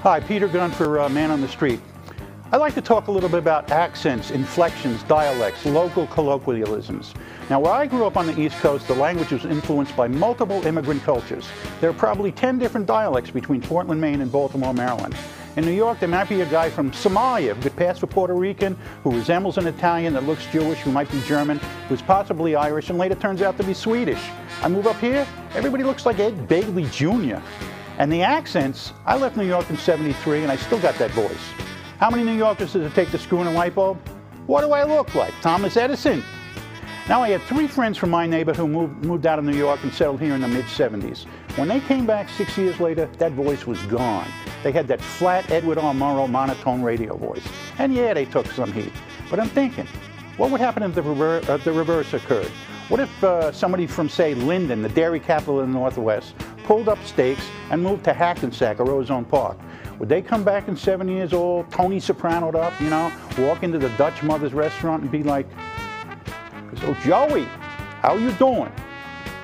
Hi, Peter Gunn for Man on the Street. I'd like to talk a little bit about accents, inflections, dialects, local colloquialisms. Now, where I grew up on the East Coast, the language was influenced by multiple immigrant cultures. There are probably 10 different dialects between Portland, Maine and Baltimore, Maryland. In New York, there might be a guy from Somalia who could pass for Puerto Rican, who resembles an Italian, that looks Jewish, who might be German, who's possibly Irish, and later turns out to be Swedish. I move up here, everybody looks like Ed Begley Jr. And the accents, I left New York in '73 and I still got that voice. How many New Yorkers does it take to screw in a light bulb? What do I look like? Thomas Edison? Now, I had 3 friends from my neighborhood who moved out of New York and settled here in the mid-'70s. When they came back 6 years later, that voice was gone. They had that flat Edward R. Murrow monotone radio voice. And yeah, they took some heat. But I'm thinking, what would happen if the reverse occurred? What if somebody from, say, Linden, the dairy capital of the Northwest, pulled up stakes and moved to Hackensack or Ozone Park? Would they come back in 7 years old, Tony Soprano'd up, you know, walk into the Dutch Mother's restaurant and be like, "So Joey, how you doing?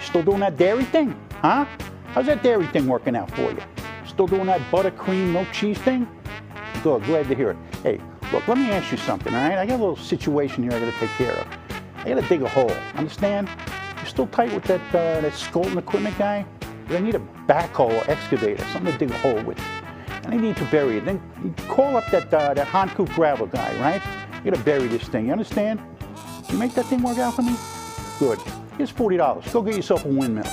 Still doing that dairy thing, huh? How's that dairy thing working out for you? Still doing that buttercream milk cheese thing? Good, glad to hear it. Hey, look, let me ask you something, all right? I got a little situation here I gotta take care of. I gotta dig a hole, understand? You still tight with that Skolton equipment guy? But I need a backhoe or excavator, something to dig a hole with. And I need to bury it. Then you call up that Hankook gravel guy, right? You gotta bury this thing, you understand? You make that thing work out for me? Good. Here's $40. Go get yourself a windmill.